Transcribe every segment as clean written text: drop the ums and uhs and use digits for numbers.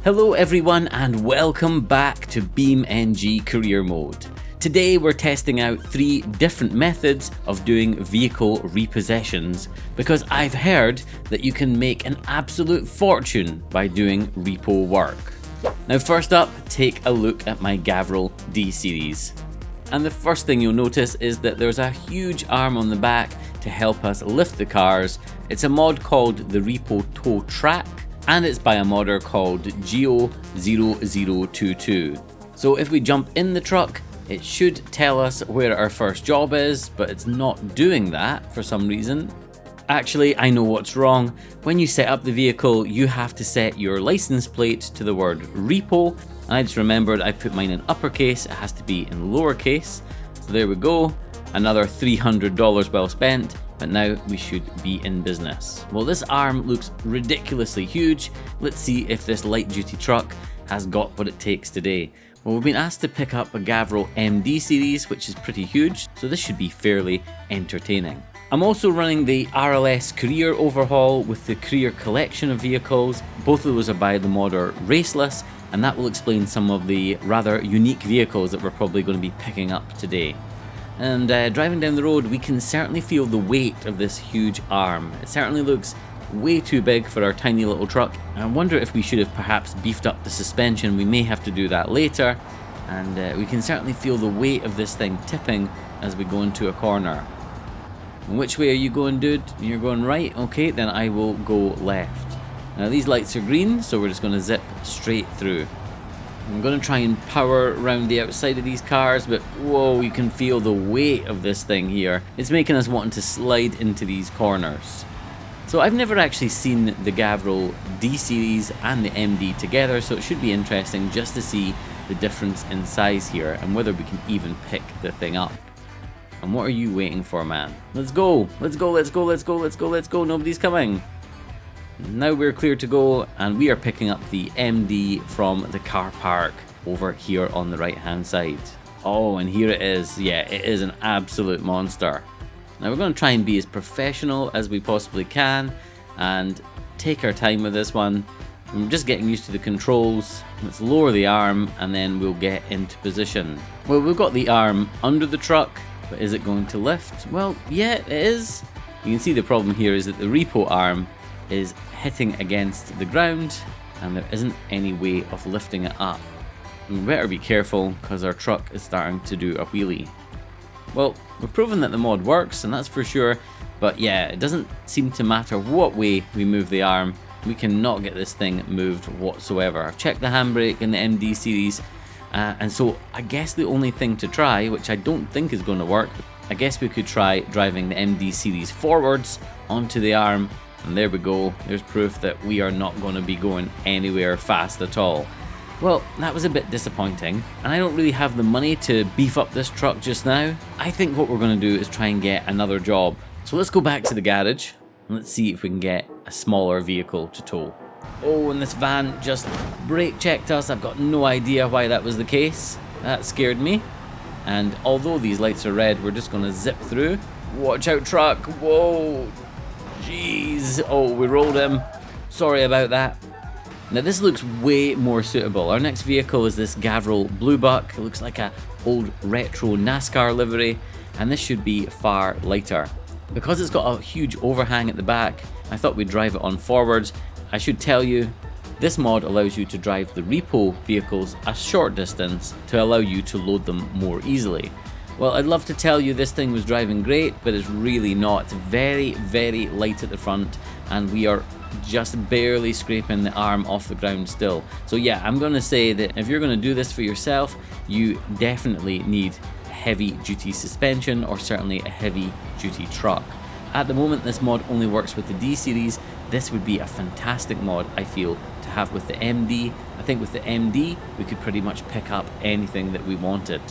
Hello everyone and welcome back to BeamNG Career Mode. Today we're testing out 3 different methods of doing vehicle repossessions because I've heard that you can make an absolute fortune by doing repo work. Now first up, take a look at my Gavril D-Series. And the first thing you'll notice is that there's a huge arm on the back to help us lift the cars. It's a mod called the Repo Tow Track, and it's by a modder called Geo0022. So if we jump in the truck, it should tell us where our first job is, but it's not doing that for some reason. Actually, I know what's wrong. When you set up the vehicle, you have to set your license plate to the word repo. And I just remembered I put mine in uppercase, it has to be in lowercase. So there we go, another $300 well spent. But now we should be in business. Well, this arm looks ridiculously huge. Let's see if this light duty truck has got what it takes today. Well, we've been asked to pick up a Gavril MD series, which is pretty huge, so this should be fairly entertaining. I'm also running the RLS Career Overhaul with the Career collection of vehicles. Both of those are by the modder Raceless, and that will explain some of the rather unique vehicles that we're probably going to be picking up today. And driving down the road, we can certainly feel the weight of this huge arm. It certainly looks way too big for our tiny little truck. I wonder if we should have perhaps beefed up the suspension. We may have to do that later. And we can certainly feel the weight of this thing tipping as we go into a corner. And which way are you going, dude? You're going right? Okay, then I will go left. Now these lights are green, so we're just going to zip straight through. I'm going to try and power around the outside of these cars, but whoa, you can feel the weight of this thing here. It's making us wanting to slide into these corners. So I've never actually seen the Gavril D-Series and the MD together, so it should be interesting just to see the difference in size here and whether we can even pick the thing up. And what are you waiting for, man? Let's go, let's go, let's go, let's go, let's go, let's go, nobody's coming. Now we're clear to go, and we are picking up the MD from the car park over here on the right hand side. Oh, and here it is. Yeah, it is an absolute monster. Now we're going to try and be as professional as we possibly can and take our time with this one. We're just getting used to the controls. Let's lower the arm and then we'll get into position. Well, we've got the arm under the truck, but is it going to lift? Well, yeah, it is. You can see the problem here is that the repo arm is hitting against the ground and there isn't any way of lifting it up. And we better be careful because our truck is starting to do a wheelie. Well, we've proven that the mod works, and that's for sure, but yeah, it doesn't seem to matter what way we move the arm. We cannot get this thing moved whatsoever. I've checked the handbrake in the MD series, and so I guess the only thing to try, which I don't think is going to work, I guess we could try driving the MD series forwards onto the arm. And there we go, there's proof that we are not going to be going anywhere fast at all. Well, that was a bit disappointing, and I don't really have the money to beef up this truck just now. I think what we're going to do is try and get another job. So let's go back to the garage, and let's see if we can get a smaller vehicle to tow. Oh, and this van just brake checked us. I've got no idea why that was the case. That scared me. And although these lights are red, we're just going to zip through. Watch out, truck. Whoa. Jeez, oh, we rolled him. Sorry about that. Now this looks way more suitable. Our next vehicle is this Gavril Blue Buck. It looks like a old retro NASCAR livery, and this should be far lighter. Because it's got a huge overhang at the back, I thought we'd drive it on forwards. I should tell you, this mod allows you to drive the repo vehicles a short distance to allow you to load them more easily. Well, I'd love to tell you this thing was driving great, but it's really not. It's very, very light at the front, and we are just barely scraping the arm off the ground still. So yeah, I'm going to say that if you're going to do this for yourself, you definitely need heavy duty suspension or certainly a heavy duty truck. At the moment, this mod only works with the D series. This would be a fantastic mod, I feel, to have with the MD. I think with the MD, we could pretty much pick up anything that we wanted.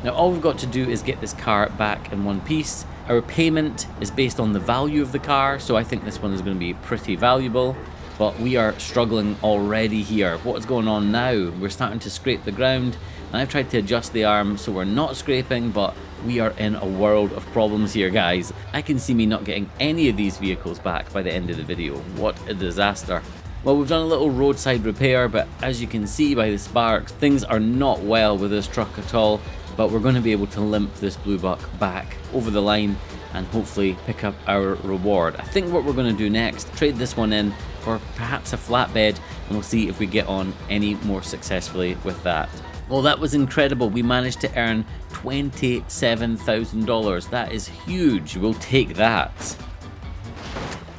Now all we've got to do is get this car back in one piece. Our payment is based on the value of the car, so I think this one is going to be pretty valuable. But we are struggling already here. What's going on now? We're starting to scrape the ground, and I've tried to adjust the arm so we're not scraping, but we are in a world of problems here, guys. I can see me not getting any of these vehicles back by the end of the video. What a disaster. Well, we've done a little roadside repair, but as you can see by the sparks, things are not well with this truck at all. But we're going to be able to limp this blue buck back over the line and hopefully pick up our reward. I think what we're going to do next, trade this one in for perhaps a flatbed, and we'll see if we get on any more successfully with that. Well, that was incredible. We managed to earn $27,000. That is huge. We'll take that.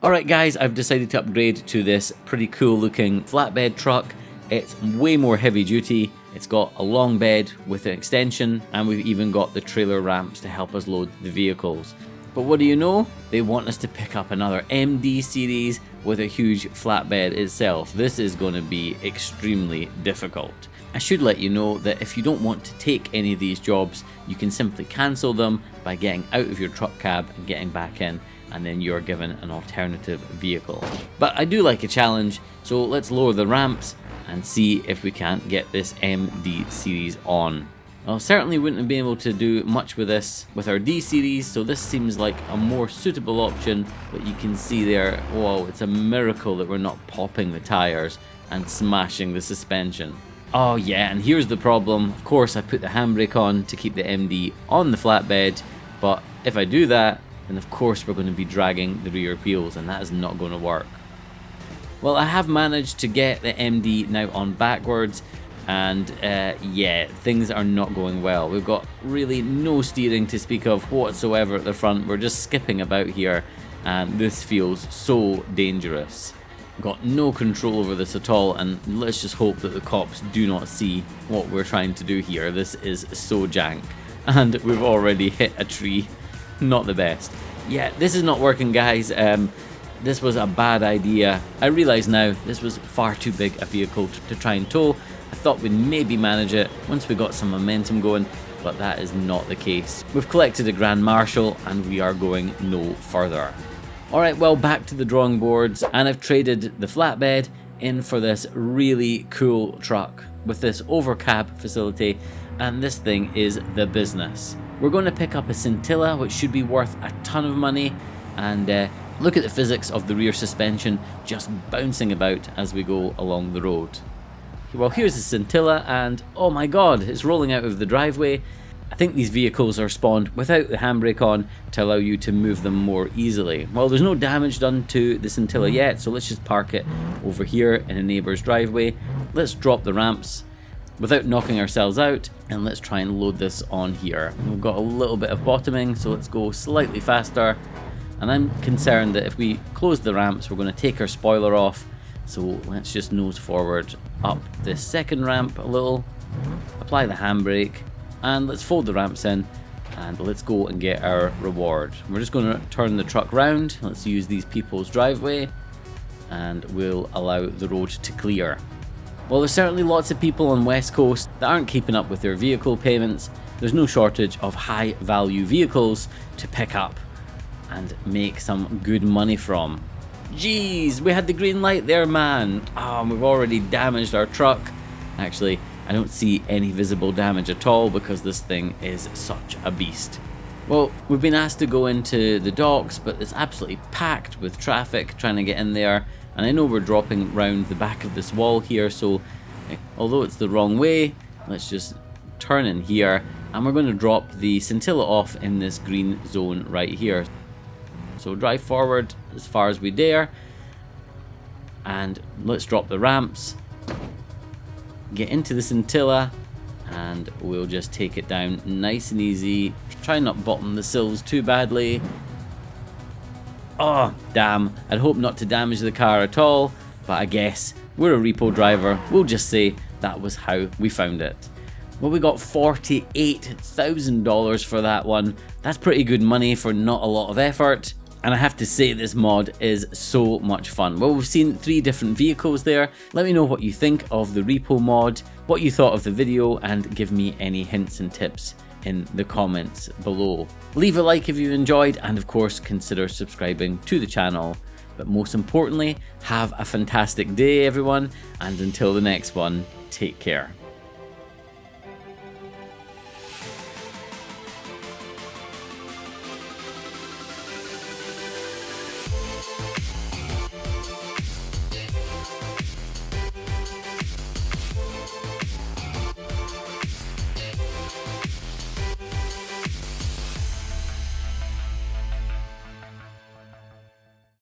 Alright guys, I've decided to upgrade to this pretty cool looking flatbed truck. It's way more heavy duty. It's got a long bed with an extension, and we've even got the trailer ramps to help us load the vehicles. But what do you know? They want us to pick up another MD series with a huge flatbed itself. This is going to be extremely difficult. I should let you know that if you don't want to take any of these jobs, you can simply cancel them by getting out of your truck cab and getting back in, and then you're given an alternative vehicle. But I do like a challenge, so let's lower the ramps and see if we can't get this MD series on. Well, certainly wouldn't be able to do much with this with our D series, so this seems like a more suitable option. But you can see there, whoa, it's a miracle that we're not popping the tires and smashing the suspension. Oh yeah, and here's the problem. Of course I put the handbrake on to keep the MD on the flatbed, but if I do that, then of course we're going to be dragging the rear wheels, and that is not going to work. Well, I have managed to get the MD now on backwards, and yeah, things are not going well. We've got really no steering to speak of whatsoever at the front. We're just skipping about here, and this feels so dangerous. Got no control over this at all, and let's just hope that the cops do not see what we're trying to do here. This is so jank, and we've already hit a tree. Not the best. Yeah, this is not working, guys. This was a bad idea. I realise now this was far too big a vehicle to try and tow. I thought we'd maybe manage it once we got some momentum going, but that is not the case. We've collected a Grand Marshal and we are going no further. Alright, well, back to the drawing boards, and I've traded the flatbed in for this really cool truck with this overcab facility, and this thing is the business. We're going to pick up a Scintilla, which should be worth a ton of money, and look at the physics of the rear suspension just bouncing about as we go along the road. Well, here's the Scintilla, and oh my god, it's rolling out of the driveway. I think these vehicles are spawned without the handbrake on to allow you to move them more easily. Well, there's no damage done to the Scintilla yet, so let's just park it over here in a neighbour's driveway. Let's drop the ramps without knocking ourselves out, and let's try and load this on here. We've got a little bit of bottoming, so let's go slightly faster. And I'm concerned that if we close the ramps, we're going to take our spoiler off. So let's just nose forward up this second ramp a little, apply the handbrake, and let's fold the ramps in, and let's go and get our reward. We're just going to turn the truck round. Let's use these people's driveway, and we'll allow the road to clear. Well, there's certainly lots of people on West Coast that aren't keeping up with their vehicle payments. There's no shortage of high value vehicles to pick up and make some good money from. Jeez, we had the green light there, man. We've already damaged our truck. Actually, I don't see any visible damage at all because this thing is such a beast. Well, we've been asked to go into the docks, but it's absolutely packed with traffic trying to get in there. And I know we're dropping round the back of this wall here, so although it's the wrong way, let's just turn in here, and we're going to drop the Scintilla off in this green zone right here. So drive forward as far as we dare, and let's drop the ramps, get into the Scintilla, and we'll just take it down nice and easy. Try not bottom the sills too badly. Oh, damn. I'd hope not to damage the car at all, but I guess we're a repo driver. We'll just say that was how we found it. Well, we got $48,000 for that one. That's pretty good money for not a lot of effort. And I have to say, this mod is so much fun. Well, we've seen 3 different vehicles there. Let me know what you think of the Repo Mod, what you thought of the video, and give me any hints and tips in the comments below. Leave a like if you enjoyed, and of course consider subscribing to the channel. But most importantly, have a fantastic day everyone, and until the next one, take care.